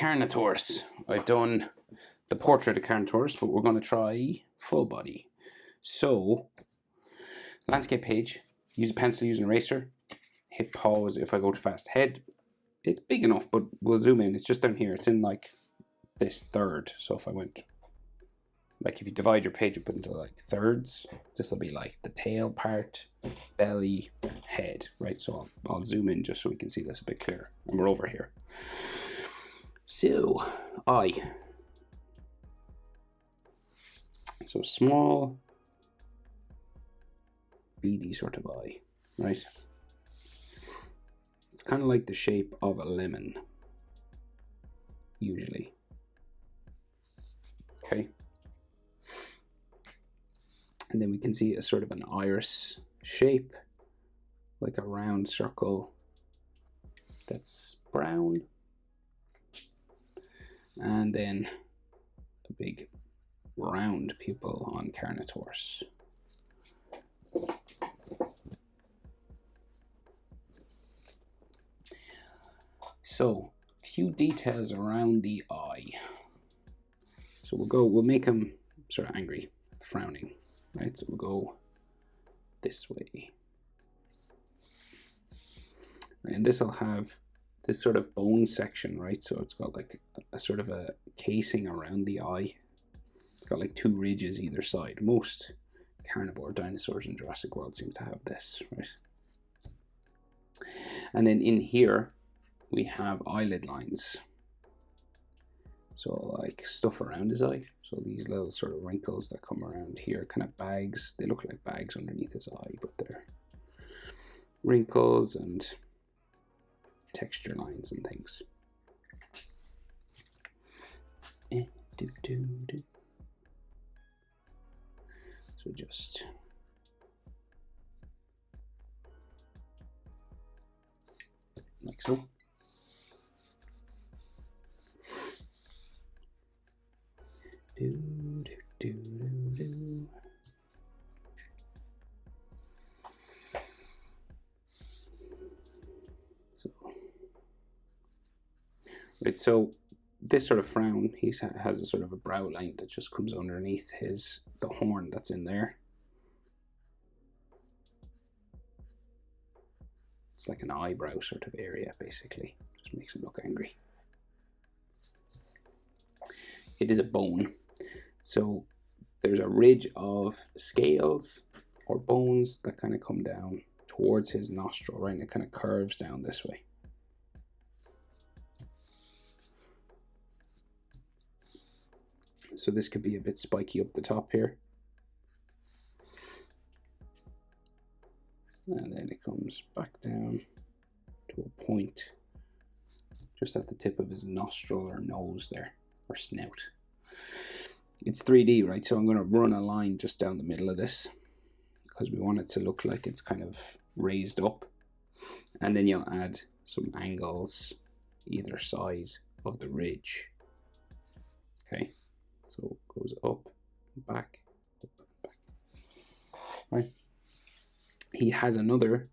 Carnotaurus. I've done the portrait of Carnotaurus, but we're going to try full body. So, landscape page, use a pencil, use an eraser, hit pause if I go too fast. Head, it's big enough, but we'll zoom in. It's just down here. It's in like this third. So if I went, like if you divide your page up into like thirds, this will be like the tail part, belly, head, right? So I'll zoom in just so we can see this a bit clearer. And we're over here. So, eye. So small, beady sort of eye, right? It's kind of like the shape of a lemon, usually. Okay. And then we can see a sort of an iris shape, like a round circle that's brown. And then a big round pupil on Carnotaurus. So, a few details around the eye. So we'll make him sort of angry, frowning, right? So we'll go this way. And this will have this sort of bone section, right? So it's got like a sort of a casing around the eye. It's got like two ridges either side. Most carnivore dinosaurs in Jurassic World seem to have this, right? And then in here, we have eyelid lines. So like stuff around his eye. So these little sort of wrinkles that come around here, kind of bags. They look like bags underneath his eye, but they're wrinkles and texture lines and things. So just like so. Right, so this sort of frown, he has a sort of a brow line that just comes underneath the horn that's in there. It's like an eyebrow sort of area, basically. Just makes him look angry. It is a bone. So there's a ridge of scales or bones that kind of come down towards his nostril, right? And it kind of curves down this way. So this could be a bit spiky up the top here. And then it comes back down to a point just at the tip of his nostril or nose there, or snout. It's 3D, right? So I'm going to run a line just down the middle of this because we want it to look like it's kind of raised up. And then you'll add some angles either side of the ridge. Okay. So it goes up, back, right? He has another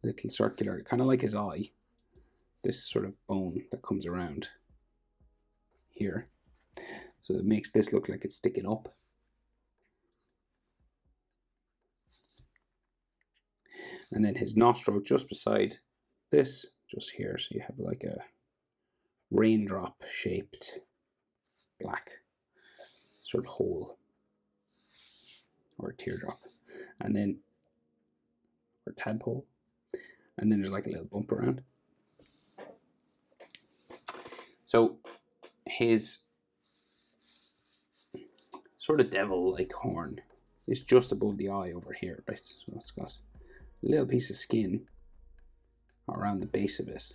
little circular, kind of like his eye, this sort of bone that comes around here. So it makes this look like it's sticking up. And then his nostril just beside this, just here. So you have like a raindrop shaped black sort of hole or a teardrop, and then or tadpole, and then there's like a little bump around. So his sort of devil-like horn is just above the eye over here, right? So it's got a little piece of skin around the base of it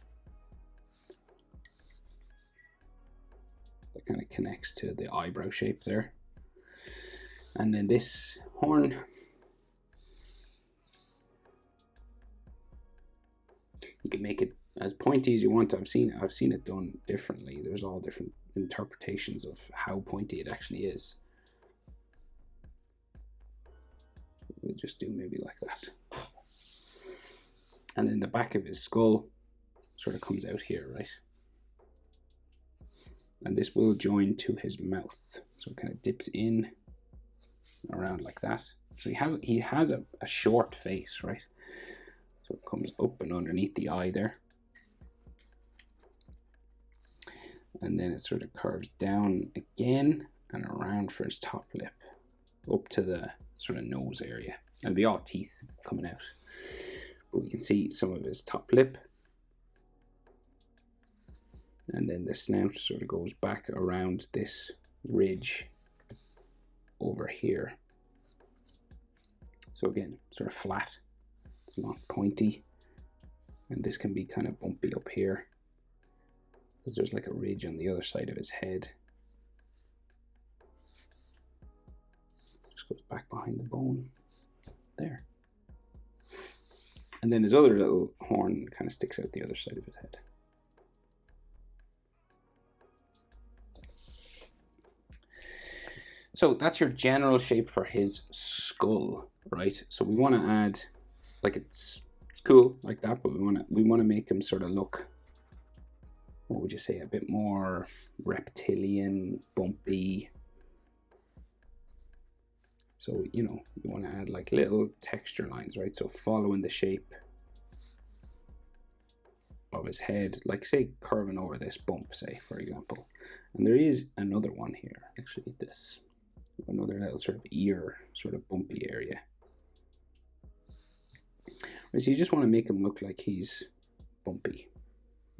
that kind of connects to the eyebrow shape there. And then this horn, you can make it as pointy as you want. I've seen it done differently. There's all different interpretations of how pointy it actually is. We'll just do maybe like that. And then the back of his skull sort of comes out here, right? and this will join to his mouth. So it kind of dips in around like that. So he has a short face, right? So it comes up and underneath the eye there. And then it sort of curves down again and around for his top lip, up to the sort of nose area. It'll be all teeth coming out. But we can see some of his top lip. And then the snout sort of goes back around this ridge over here. So again, sort of flat. It's not pointy. And this can be kind of bumpy up here, because there's like a ridge on the other side of his head. Just goes back behind the bone there. And then his other little horn kind of sticks out the other side of his head. So that's your general shape for his skull, right? So we want to add, like, it's cool like that, but we want to make him sort of look, what would you say, a bit more reptilian, bumpy. So, you know, you want to add like little texture lines, right? So following the shape of his head, like say curving over this bump, say, for example. And there is another one here, actually, this, another little sort of ear, sort of bumpy area. So you just want to make him look like he's bumpy.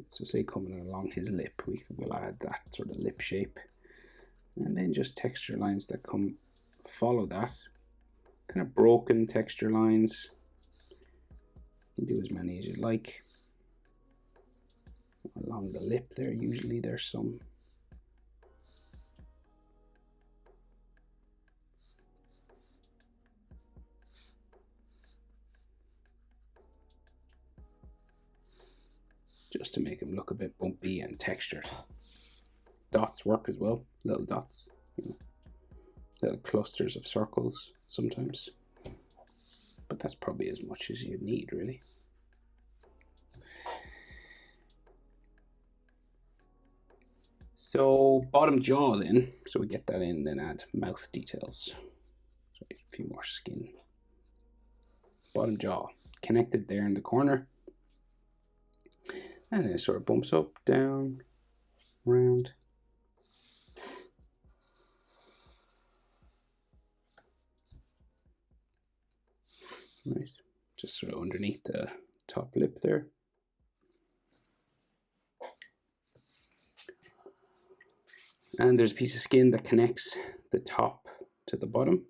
So say coming along his lip, we'll add that sort of lip shape. And then just texture lines that come follow that. Kind of broken texture lines. You can do as many as you like. Along the lip there, usually there's some. Just to make him look a bit bumpy and textured. Dots work as well, little dots, you know, little clusters of circles sometimes. But that's probably as much as you need, really. So bottom jaw then, so we get that in, then add mouth details. So a few more skin. Bottom jaw, connected there in the corner. And then it sort of bumps up, down, round. Right, just sort of underneath the top lip there. And there's a piece of skin that connects the top to the bottom.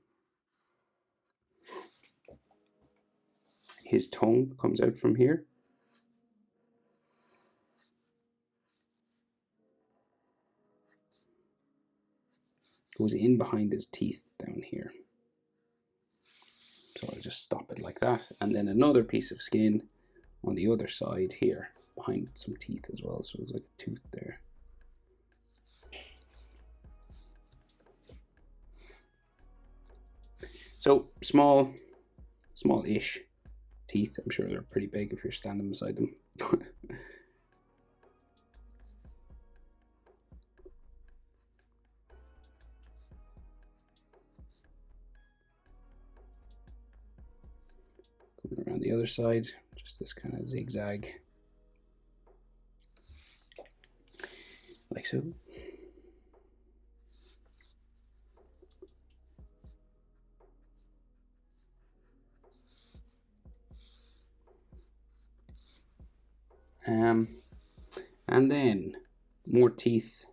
His tongue comes out from here. Goes in behind his teeth down here. So I'll just stop it like that. And then another piece of skin on the other side here, behind some teeth as well. So there's like a tooth there. So small-ish teeth. I'm sure they're pretty big if you're standing beside them. Coming around the other side, just this kind of zigzag, like so. And then more teeth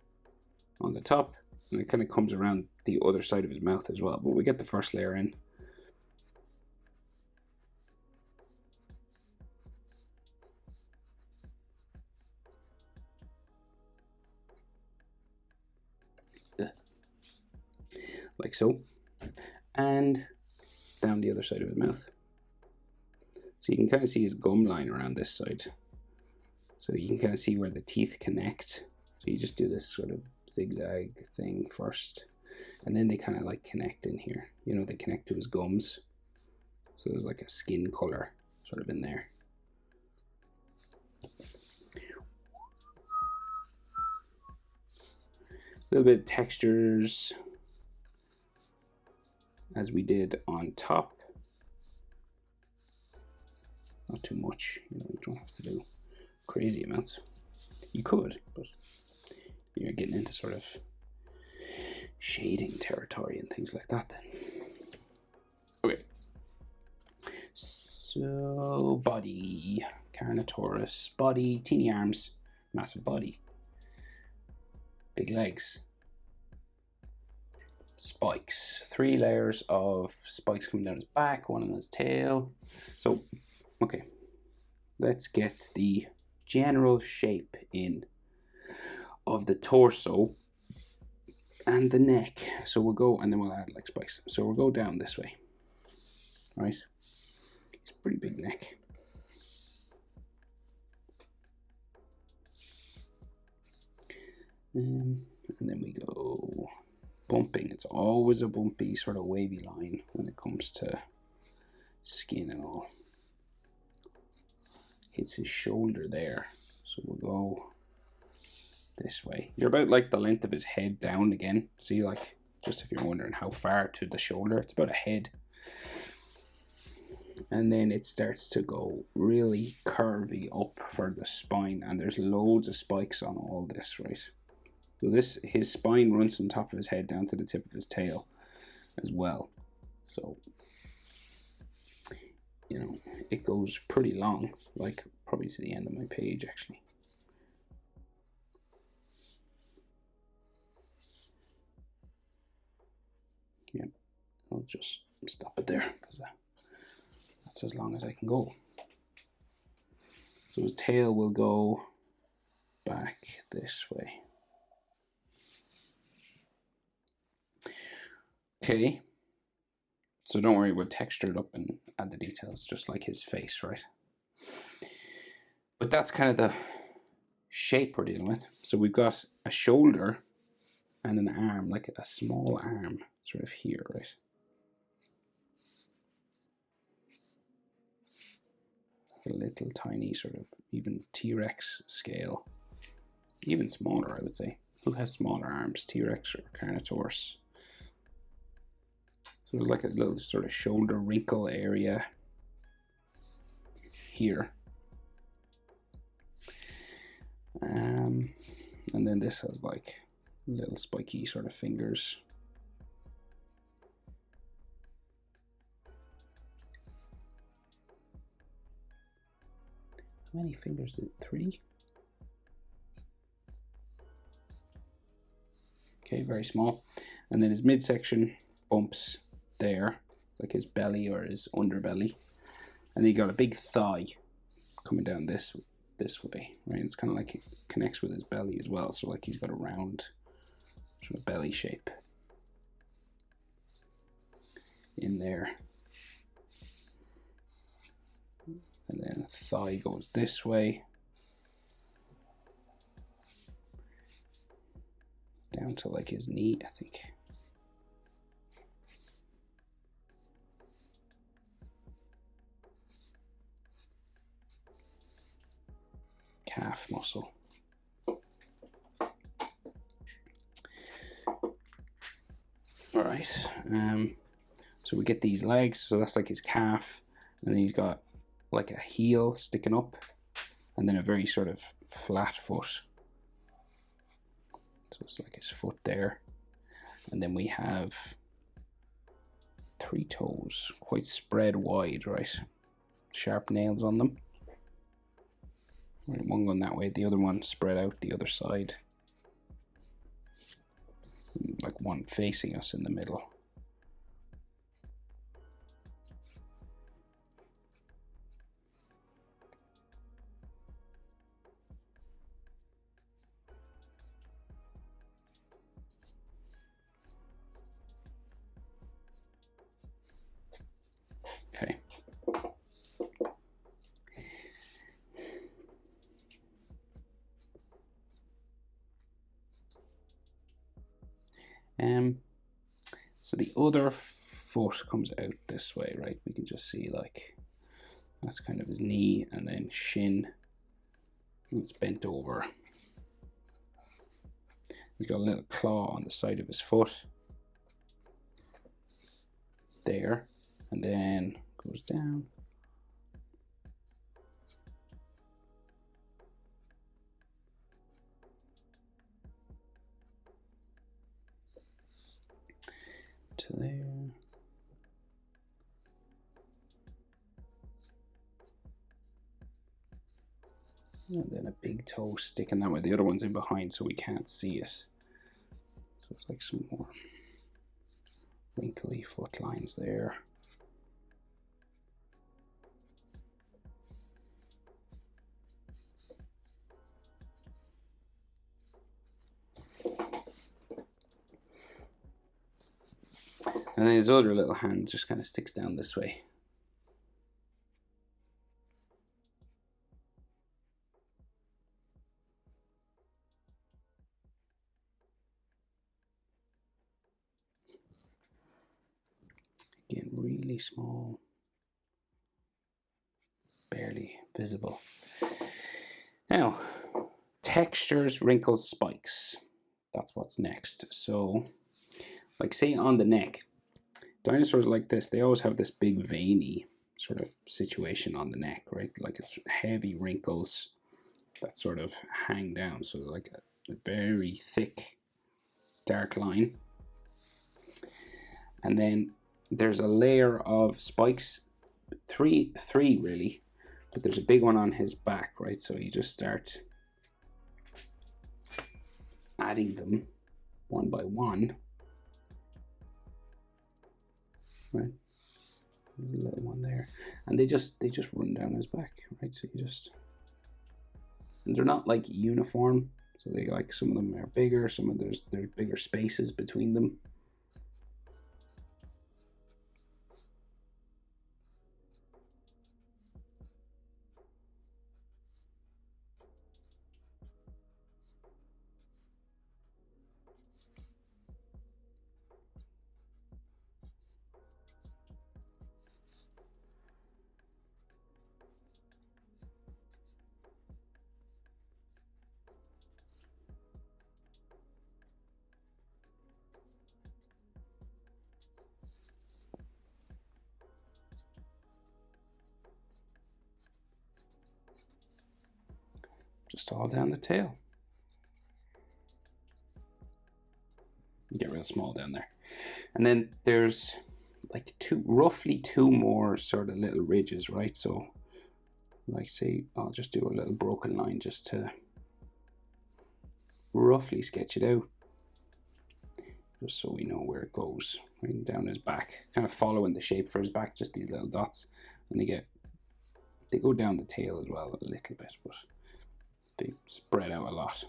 on the top, and it kind of comes around the other side of his mouth as well, but we get the first layer in. Like so, and down the other side of his mouth. So you can kind of see his gum line around this side. So you can kind of see where the teeth connect. So you just do this sort of zigzag thing first, and then they kind of like connect in here. You know, they connect to his gums. So there's like a skin color sort of in there. little bit of textures as we did on top. Not too much, you know, you don't have to do crazy amounts. You could, but you're getting into sort of shading territory and things like that then. Okay. So, body. Carnotaurus. Body. Teeny arms. Massive body. Big legs. Spikes. 3 layers of spikes coming down his back, one on his tail. So, okay. Let's get the general shape in of the torso and the neck. So we'll go, and then we'll add like spikes. So we'll go down this way. All right. It's a pretty big neck. And then we go bumping. It's always a bumpy sort of wavy line when it comes to skin and all. Hits his shoulder there. So we'll go this way. You're about like the length of his head down again. See, like, just if you're wondering how far to the shoulder, it's about a head. And then it starts to go really curvy up for the spine, and there's loads of spikes on all this, right? So this, his spine runs from the top of his head down to the tip of his tail as well. So, you know, it goes pretty long, like probably to the end of my page actually. Yeah, I'll just stop it there because that's as long as I can go. So his tail will go back this way. Okay, so don't worry, we'll texture it up and add the details just like his face, right? But that's kind of the shape we're dealing with. So we've got a shoulder and an arm, like a small arm sort of here, right? A little tiny sort of even T-Rex scale. Even smaller, I would say. Who has smaller arms, T-Rex or Carnotaurus? So there's like a little sort of shoulder wrinkle area here. And then this has like little spiky sort of fingers. How many fingers is it? 3? Okay, very small. And then his midsection bumps there, like his belly or his underbelly. And then you got a big thigh coming down this way, right? It's kind of like it connects with his belly as well. So like he's got a round sort of belly shape in there. And then the thigh goes this way. Down to like his knee, I think. Calf muscle. All right. So we get these legs. So that's like his calf, and then he's got like a heel sticking up, and then a very sort of flat foot. So it's like his foot there, and then we have 3 toes, quite spread wide, right? Sharp nails on them. One going that way, the other one spread out the other side. Like one facing us in the middle. Okay. So the other foot comes out this way, right? We can just see like that's kind of his knee, and then shin. It's bent over. He's got a little claw on the side of his foot. There. And then goes down. To there. And then a big toe sticking that way. The other one's in behind, so we can't see it. So it's like some more wrinkly foot lines there. And then his other little hand just kind of sticks down this way. Again, really small, barely visible. Now, textures, wrinkles, spikes. That's what's next. So, like say on the neck, dinosaurs like this, they always have this big veiny sort of situation on the neck, right? Like it's heavy wrinkles that sort of hang down. So like a very thick, dark line. And then there's a layer of spikes, three really, but there's a big one on his back, right? So you just start adding them one by one, right? There's a little one there, and they just run down his back, right? So you just, and they're not like uniform, so they like, some of them are bigger, some of there's bigger spaces between them. Just all down the tail. Get real small down there. And then there's like roughly two more sort of little ridges, right? So like say, I'll just do a little broken line just to roughly sketch it out, just so we know where it goes, right down his back, kind of following the shape for his back, just these little dots. And they go down the tail as well a little bit, but they spread out a lot.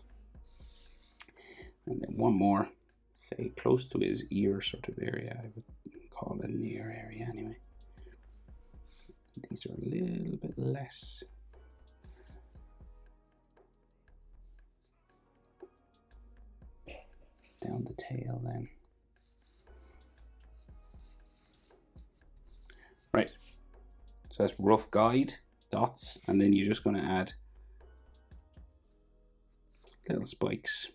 And then one more, say close to his ear sort of area. I would call it an ear area anyway. These are a little bit less. Down the tail then. Right, so that's rough guide, dots, and then you're just going to add little spikes.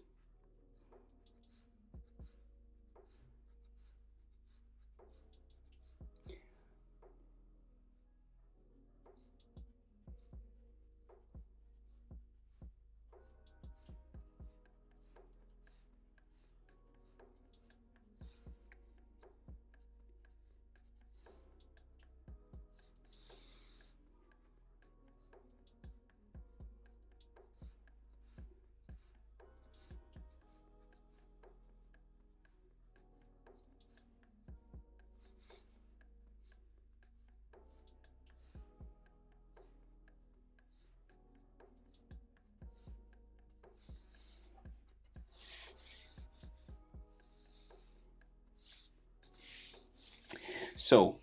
So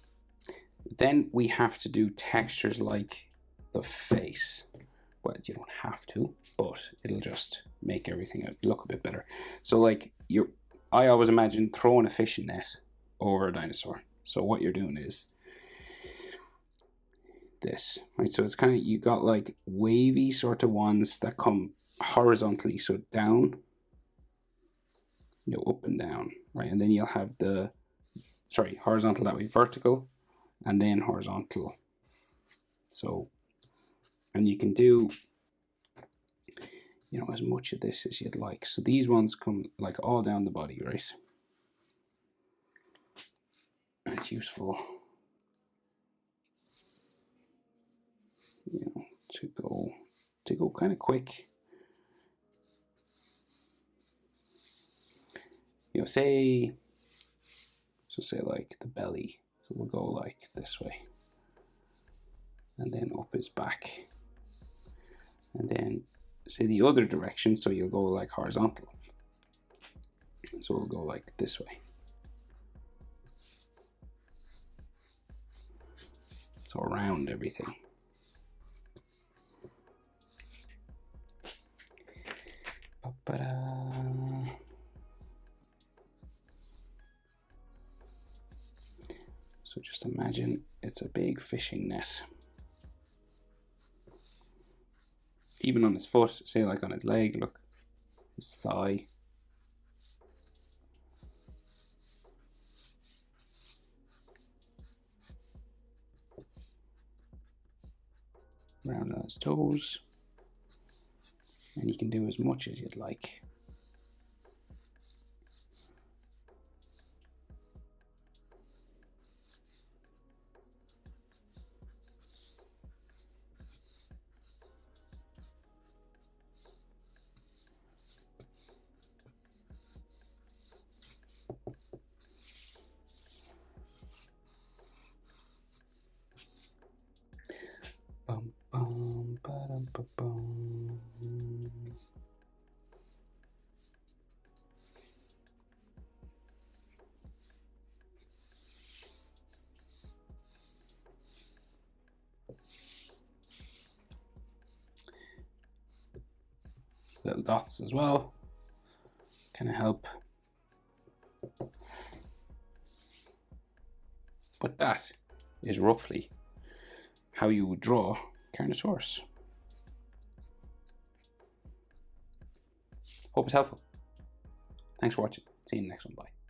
then we have to do textures like the face. Well, you don't have to, but it'll just make everything look a bit better. So like I always imagine throwing a fishing net over a dinosaur. So what you're doing is this, right? So it's kind of, you got like wavy sort of ones that come horizontally, so down, you know, up and down, right? And then you'll have the, sorry, horizontal that way, vertical, and then horizontal. So, and you can do, you know, as much of this as you'd like. So these ones come like all down the body, right? And it's useful, you know, to go kind of quick. You know, say like the belly. So we'll go like this way. And then up his back. And then say the other direction, so you'll go like horizontal. So we'll go like this way. So around everything. So just imagine it's a big fishing net. Even on his foot, say like on his leg, look, his thigh. Around on his toes. And you can do as much as you'd like. Bum, bum, ba-dum, ba-bum. Little dots as well, kind of help. But that is roughly how you would draw Carnotaurus. Hope it's helpful. Thanks for watching. See you in the next one. Bye.